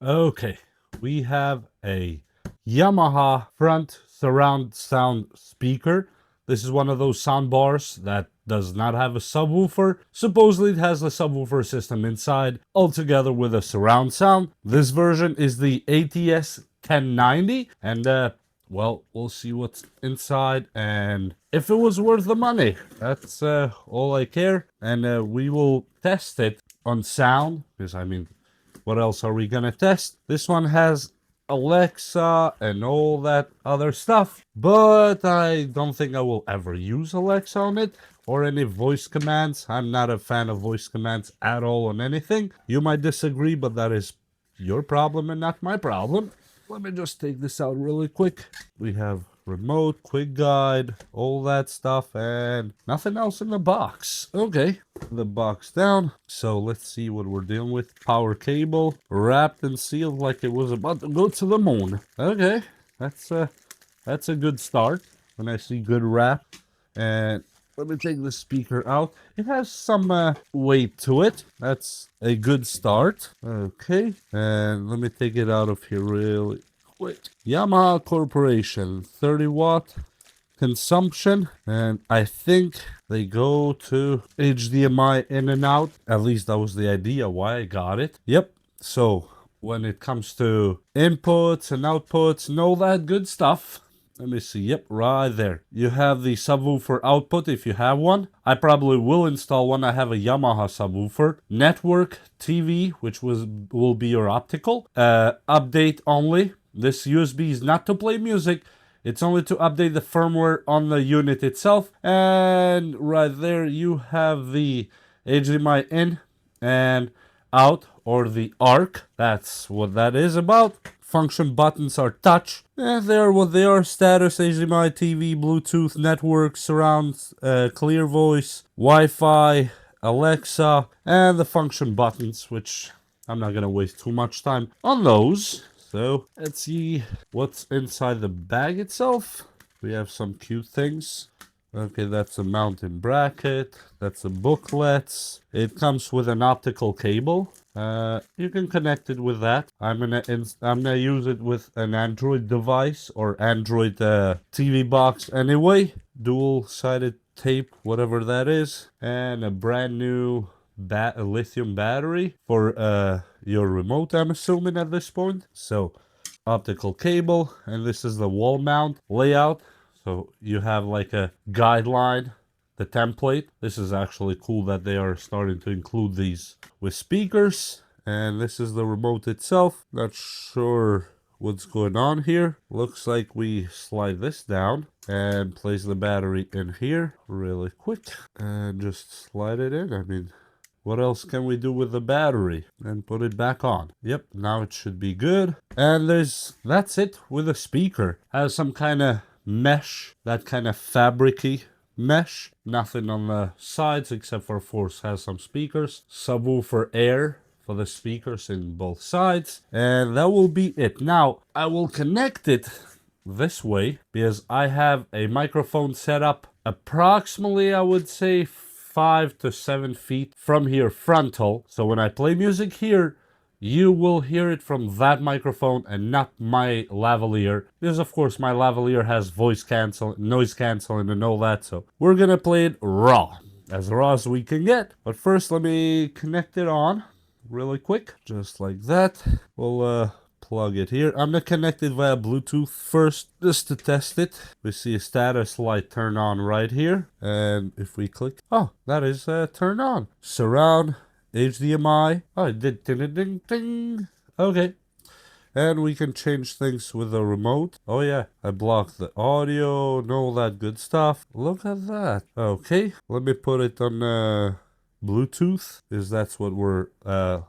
Okay, we have a Yamaha front surround sound speaker. This is one of those sound bars that does not have a subwoofer. Supposedly it has a subwoofer system inside, altogether with a surround sound. This version is the ATS1090, and well, we'll see what's inside and if it was worth the money. That's all I care, and we will test it on sound, because I mean, what else are we gonna test? This one has Alexa and all that other stuff, but I don't think I will ever use Alexa on it or any voice commands. I'm not a fan of voice commands at all on anything. You might disagree, but that is your problem and not my problem. Let me just take this out really quick. We have remote, quick guide, all that stuff, and nothing else in the box. Okay, the box down. So let's see what we're dealing with. Power cable, wrapped and sealed like it was about to go to the moon. Okay, that's a good start when I see good wrap. And let me take the speaker out. It has some weight to it. That's a good start. Okay, and let me take it out of here really quick. Yamaha Corporation, 30 watt consumption, and I think they go to HDMI in and out. At least that was the idea why I got it. Yep, so when it comes to inputs and outputs and all that good stuff, let me see. Yep, right there. You have the subwoofer output if you have one. I probably will install one. I have a Yamaha subwoofer. Network TV, which will be your optical. Update only. This USB is not to play music. It's only to update the firmware on the unit itself. And right there you have the HDMI in and out, or the ARC. That's what that is about. Function buttons are touch. They're what they are. Status, HDMI, TV, Bluetooth, network, surround, clear voice, Wi-Fi, Alexa, and the function buttons, which I'm not gonna waste too much time on those. So let's see what's inside the bag itself. We have some cute things. Okay, that's a mounting bracket. That's a booklet. It comes with an optical cable. You can connect it with that. I'm gonna use it with an Android device or Android TV box anyway. Dual-sided tape, whatever that is, and a brand new lithium battery for your remote, I'm assuming at this point. So optical cable, and this is the wall mount layout. So you have like a guideline, the template. This is actually cool that they are starting to include these with speakers. And this is the remote itself. Not sure what's going on here. Looks like we slide this down and place the battery in here really quick and just slide it in. I mean, what else can we do with the battery? And put it back on. Yep, now it should be good. And that's it with the speaker. Has some kind of mesh, that kind of fabricy mesh. Nothing on the sides except for, of course, has some speakers. Subwoofer air for the speakers in both sides. And that will be it. Now, I will connect it this way because I have a microphone set up approximately, I would say, 5 to 7 feet from here frontal. So when I play music here, you will hear it from that microphone and not my lavalier. Because of course my lavalier has voice cancel, noise canceling and all that. So we're gonna play it raw as we can get. But first let me connect it on really quick, just like that. We'll plug it here. I'm gonna connect it via Bluetooth first, just to test it. We see a status light turn on right here, and if we click, oh, that is turned on. Surround, HDMI. Oh, it did ding ding ding ding. Okay. And we can change things with the remote. Oh yeah, I blocked the audio and all that good stuff. Look at that. Okay, let me put it on Bluetooth, because that's what we're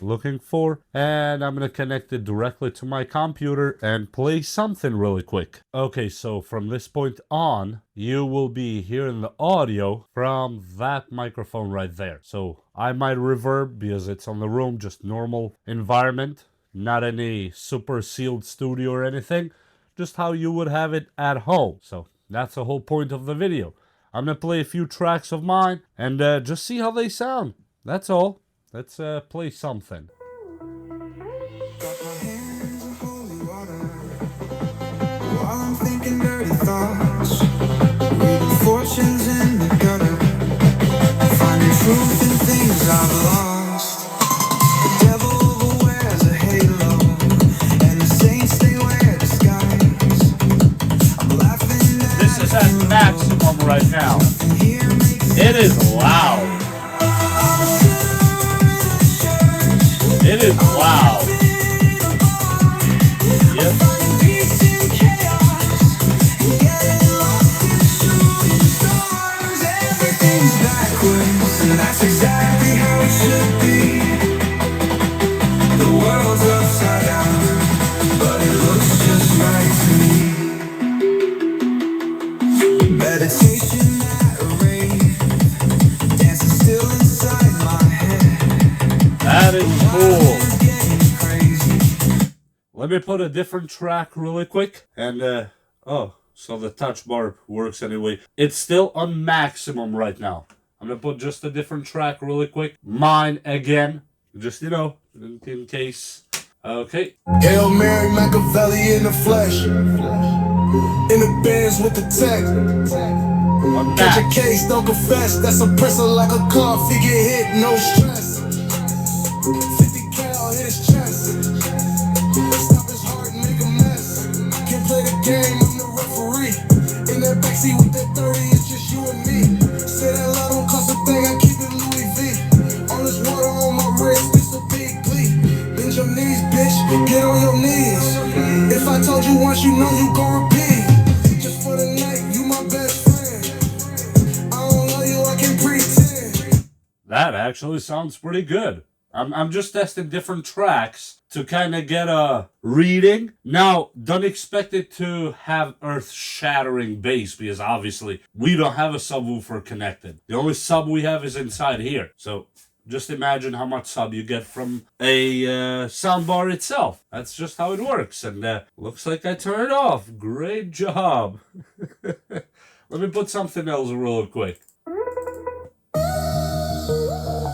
looking for. And I'm gonna connect it directly to my computer and play something really quick. Okay, so from this point on, you will be hearing the audio from that microphone right there. So I might reverb because it's on the room, just normal environment, not any super sealed studio or anything, just how you would have it at home. So that's the whole point of the video. I'm gonna play a few tracks of mine and just see how they sound. That's all. Let's play something. Got my truth in things I've lost. The devil wears a halo, and the saints they wear disguise. I'm laughing at This is at maximum right now. here makes It is loud. It is loud. Yep. peace in chaos, and getting lost in shooting stars. Everything's backwards, and that's exactly how it should be. The world's upside down, but it looks just right to me. Meditation at a rave, dancing still inside my head. That is cool. It's getting crazy. Let me put a different track really quick. And, oh, so the touch bar works anyway. It's still on maximum right now. I'm gonna put just a different track really quick. Mine again. Just, you know, in case. Okay. Hail Mary Machiavelli in the flesh, in the bands with the tech. On Catch a max. case, don't confess. That's a presser like a cough. He get hit, no stress. 50 cal hit his chest. Stop his heart and make a mess. Can't play the game, I'm the referee. In that backseat with that 30, it's just you and me. Say that love don't cost a thing, I keep it Louis V. All this water on my wrist, it's a big glee. Bend your knees, bitch, get on your knees. If I told you once, you know you gon' repeat. Just for the night, you my best friend. I don't love you, I can pretend. That actually sounds pretty good. I'm just testing different tracks to kind of get a reading. Now, don't expect it to have earth-shattering bass because obviously we don't have a subwoofer connected. The only sub we have is inside here. So just imagine how much sub you get from a soundbar itself. That's just how it works. And looks like I turned it off. Great job. Let me put something else real quick.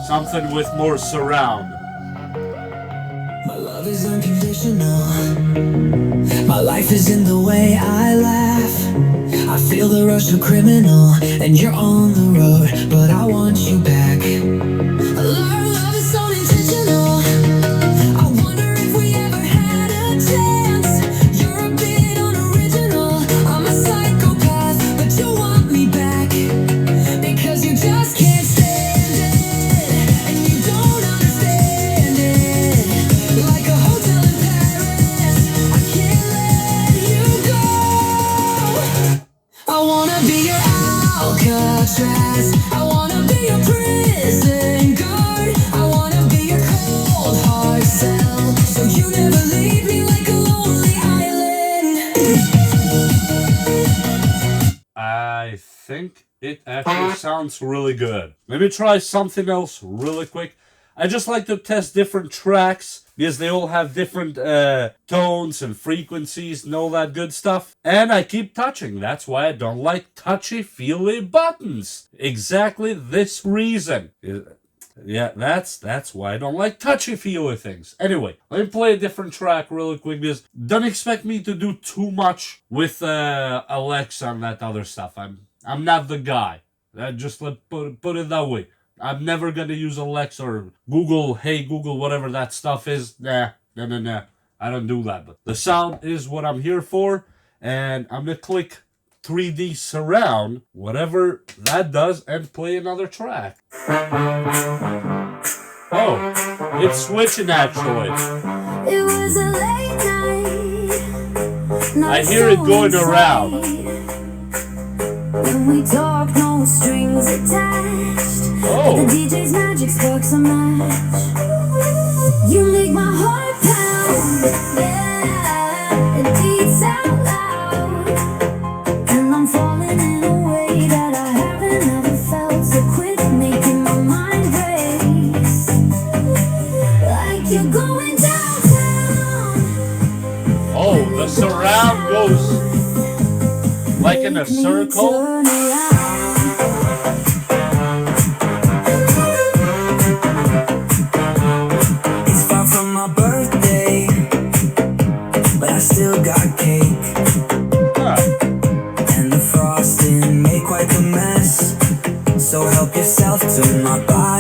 Something with more surround. My love is unconditional. My life is in the way I laugh. I feel the rush of criminal, and you're on the road, but I want you back. Our love is so intentional. I wonder if we ever had a chance. You're a bit unoriginal. I'm a psychopath, but you want me back because you just can't stand it, and you don't understand it. Like a hotel in Paris, I can't let you go. I wanna be your Alcatraz. I wanna be your prison guard. I wanna be your cold hard cell, so you never leave me like a lonely island. I think it actually sounds really good. Let me try something else really quick. I just like to test different tracks because they all have different tones and frequencies and all that good stuff. And I keep touching. That's why I don't like touchy-feely buttons. Exactly this reason. Yeah, that's why I don't like touchy-feely things. Anyway, let me play a different track really quick because don't expect me to do too much with Alexa and that other stuff. I'm not the guy. Just put it that way. I'm never gonna use Alexa or Google, hey Google, whatever that stuff is. Nah. I don't do that. But the sound is what I'm here for, and I'm gonna click 3D surround, whatever that does, and play another track. Oh, it's switching actually. It was a late night. I hear it going around. When we talk, no strings attached. Oh. The DJ's magic sparks a match. You make my heart pound. Yeah, it beats out loud. And I'm falling in a way that I haven't ever felt. So quit making my mind race. Like you're going downtown. Oh, the surround goes like in a circle. Turn around. It's far from my birthday, but I still got cake. And the frosting made quite a mess. So help yourself to my body.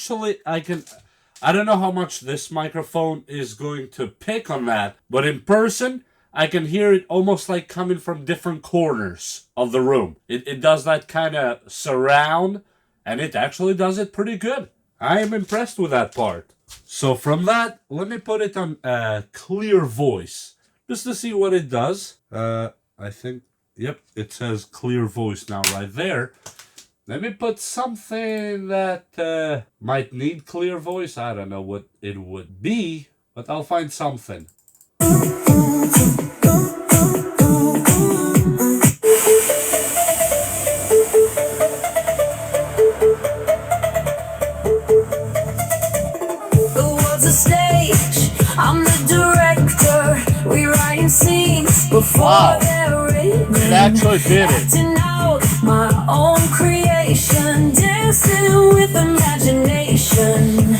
actually, I don't know how much this microphone is going to pick on that, but in person, I can hear it almost like coming from different corners of the room. It does that kind of surround, and it actually does it pretty good. I am impressed with that part. So from that, let me put it on clear voice, just to see what it does. I think, yep, it says clear voice now right there. Let me put something that might need clear voice. I don't know what it would be, but I'll find something. I'm the director, rewriting scenes before they're written. It actually did it. Acting out my own creation, dancing with imagination.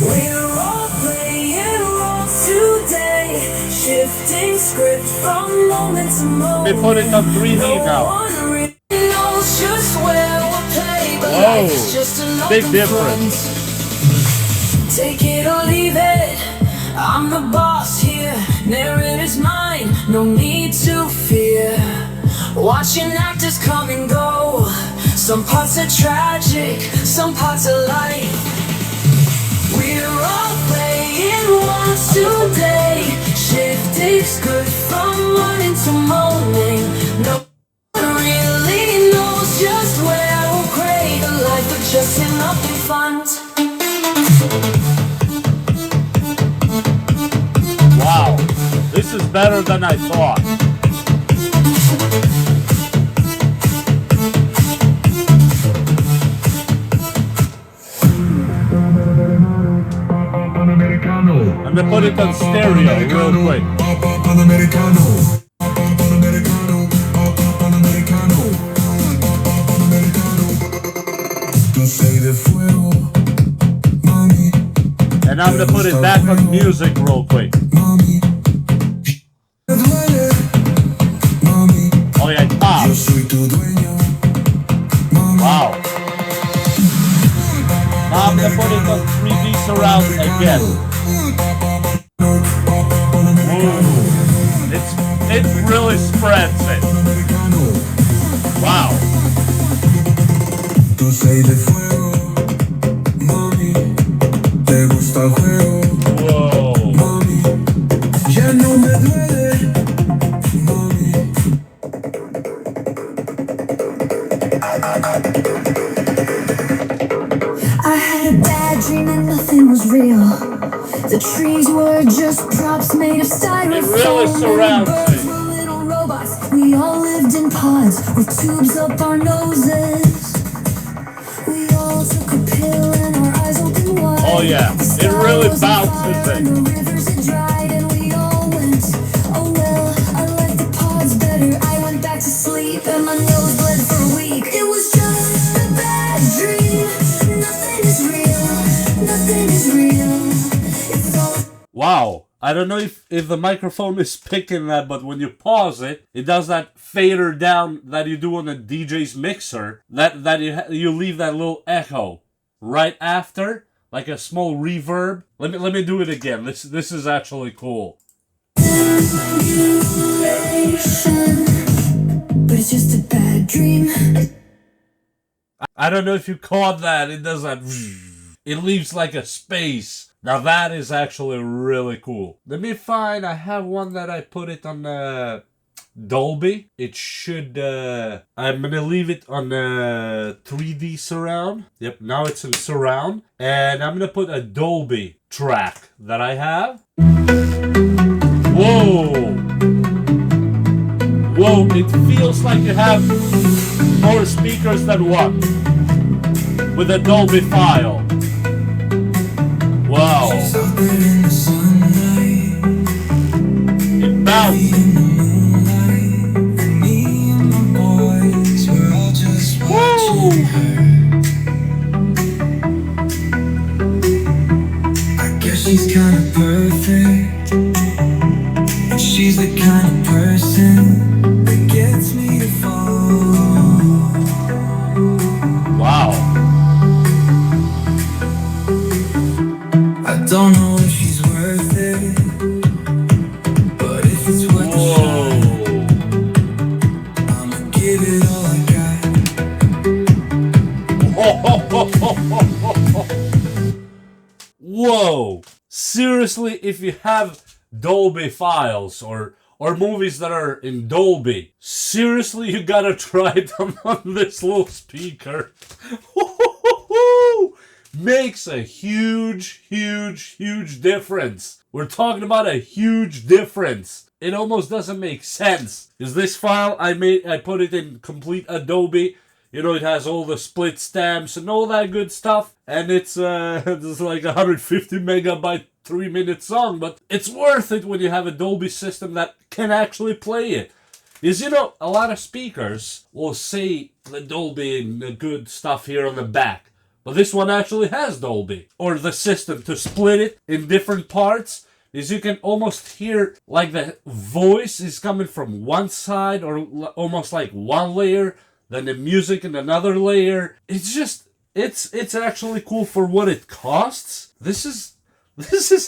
We're all playing roles today, shifting script from moment to moment. They put it on 3D now. One really knows just where we'll play, but Whoa, life's just another big difference. front. Take it or leave it, I'm the boss here. Narrative's mine, no need to fear. Watching actors come and go, some parts are tragic, some parts are light. We're all playing once today, shifting script from morning to morning. No one really knows just where we'll create a life of just enough in fun. Wow, this is better than I thought. I'm gonna put it on stereo real quick. And I'm gonna put it back on music real quick. Oh yeah, pop. Wow. Now I'm gonna put it on 3D surround again. Ooh. It really spreads it. Wow. Whoa. I had a bad dream and nothing was real. The trees were just props made of styrofoam. It really surrounds me. Birds were little robots. We all lived in pods with tubes up our noses. We all took a pill and our eyes opened wide. Oh yeah, it really bounces it. The rivers had dried and we all went, oh well, I liked the pods better. I went back to sleep and my nose bled for a week. It was just a bad dream. Nothing is real. Nothing is real. It's all. Wow. I don't know if the microphone is picking that, but when you pause it, it does that fader down that you do on a DJ's mixer. That you leave that little echo right after, like a small reverb. Let me do it again. This is actually cool. But it's just a bad dream. I don't know if you caught that. It does that. It leaves like a space. Now that is actually really cool. Let me find. I have one that I put it on Dolby. It should. I'm gonna leave it on 3D surround. Yep. Now it's in surround, and I'm gonna put a Dolby track that I have. Whoa! Whoa! It feels like you have more speakers than one with a Dolby file. Wow. It bounced. Woo! I guess she's kinda perfect. She's the kind of person that gets me to fall. Wow. Whoa! Seriously, if you have Dolby files or movies that are in Dolby, seriously, you gotta try them on this little speaker. Makes a huge, huge, huge difference. We're talking about a huge difference. It almost doesn't make sense. Is this file I put it in complete Adobe. You know, it has all the split stamps and all that good stuff. And it's like 150 megabyte 3-minute song, but it's worth it when you have a Dolby system that can actually play it. Is, you know, a lot of speakers will say the Dolby and the good stuff here on the back, but this one actually has Dolby, or the system to split it in different parts. Is you can almost hear like the voice is coming from one side, or almost like one layer, then the music in another layer. It's just, it's actually cool for what it costs. This is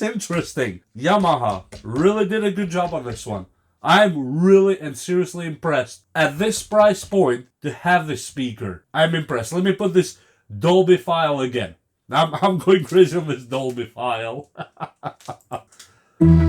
interesting. Yamaha really did a good job on this one. I'm really and seriously impressed. At this price point, to have this speaker, I'm impressed. Let me put this Dolby file again. I'm going crazy on this Dolby file. Woo!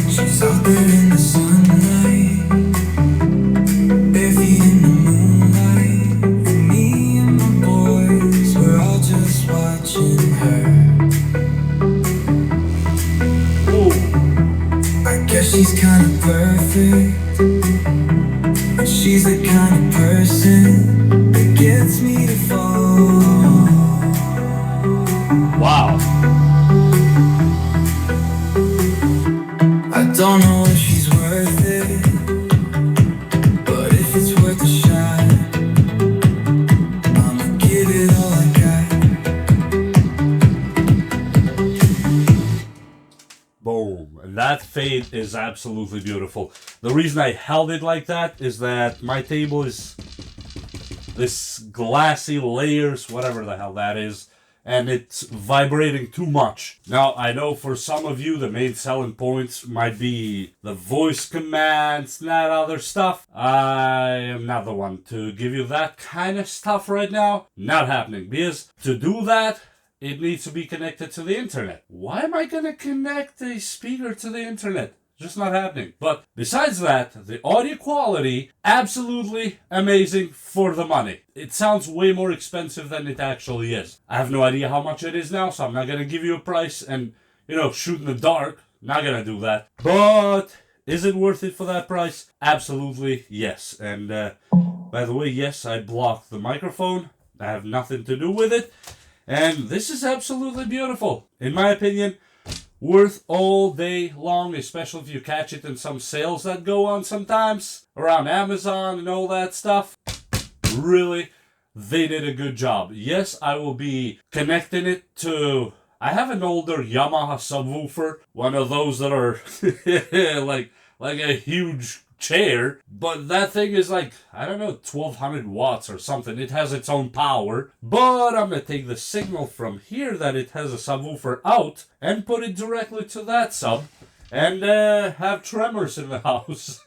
She's out there in the sunlight, bare feet in the moonlight. And me and my boys, we're all just watching her. I guess she's kinda perfect, and she's the kind of person that gets me to fall. Wow. I don't know if she's worth it, but if it's worth a shot, I'ma give it all I got. Boom. And that fade is absolutely beautiful. The reason I held it like that is that my table is this glassy layers, whatever the hell that is, and it's vibrating too much. Now, I know for some of you, the main selling points might be the voice commands and that other stuff. I am not the one to give you that kind of stuff right now. Not happening, because to do that, it needs to be connected to the internet. Why am I gonna connect a speaker to the internet? Just not happening. But besides that, the audio quality, absolutely amazing for the money. It sounds way more expensive than it actually is. I have no idea how much it is now, so I'm not gonna give you a price and, you know, shoot in the dark. Not gonna do that. But is it worth it for that price? Absolutely yes. And by the way, yes, I blocked the microphone. I have nothing to do with it. And this is absolutely beautiful. In my opinion, worth all day long, especially if you catch it in some sales that go on sometimes around Amazon and all that stuff. Really, they did a good job. Yes, I will be connecting it to... I have an older Yamaha subwoofer, one of those that are like a huge chair, but that thing is like, I don't know, 1200 watts or something. It has its own power, but I'm gonna take the signal from here that it has a subwoofer out and put it directly to that sub and have tremors in the house.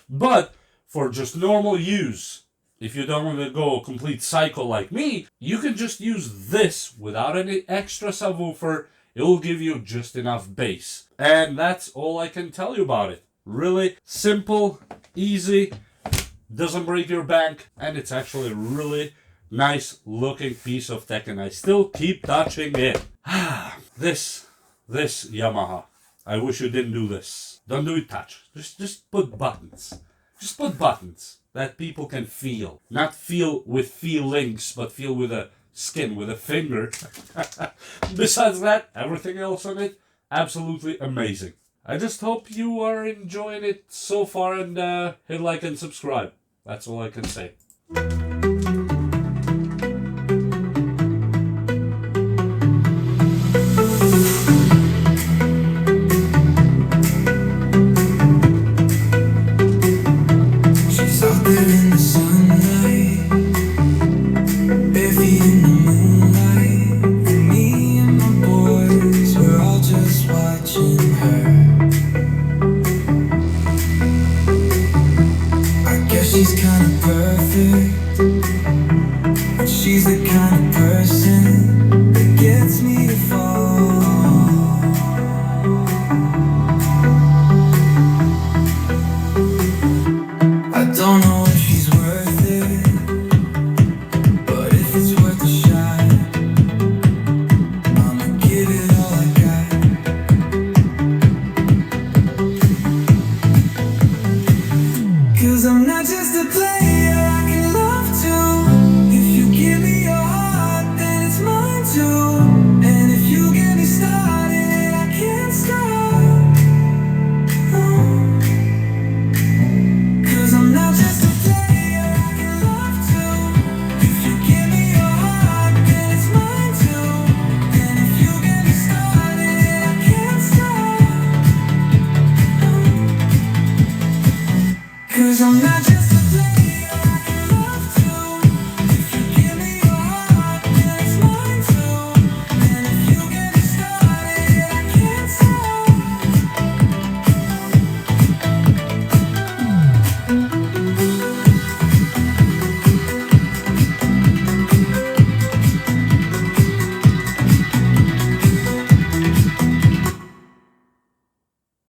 But for just normal use, if you don't want to go a complete cycle like me, you can just use this without any extra subwoofer. It will give you just enough bass, and that's all I can tell you about it. Really simple, easy, doesn't break your bank, and it's actually a really nice looking piece of tech, and I still keep touching it. This Yamaha. I wish you didn't do this. Don't do it touch. Just put buttons. Just put buttons that people can feel. Not feel with feelings, but feel with a skin, with a finger. Besides that, everything else on it, absolutely amazing. I just hope you are enjoying it so far, and hit like and subscribe. That's all I can say.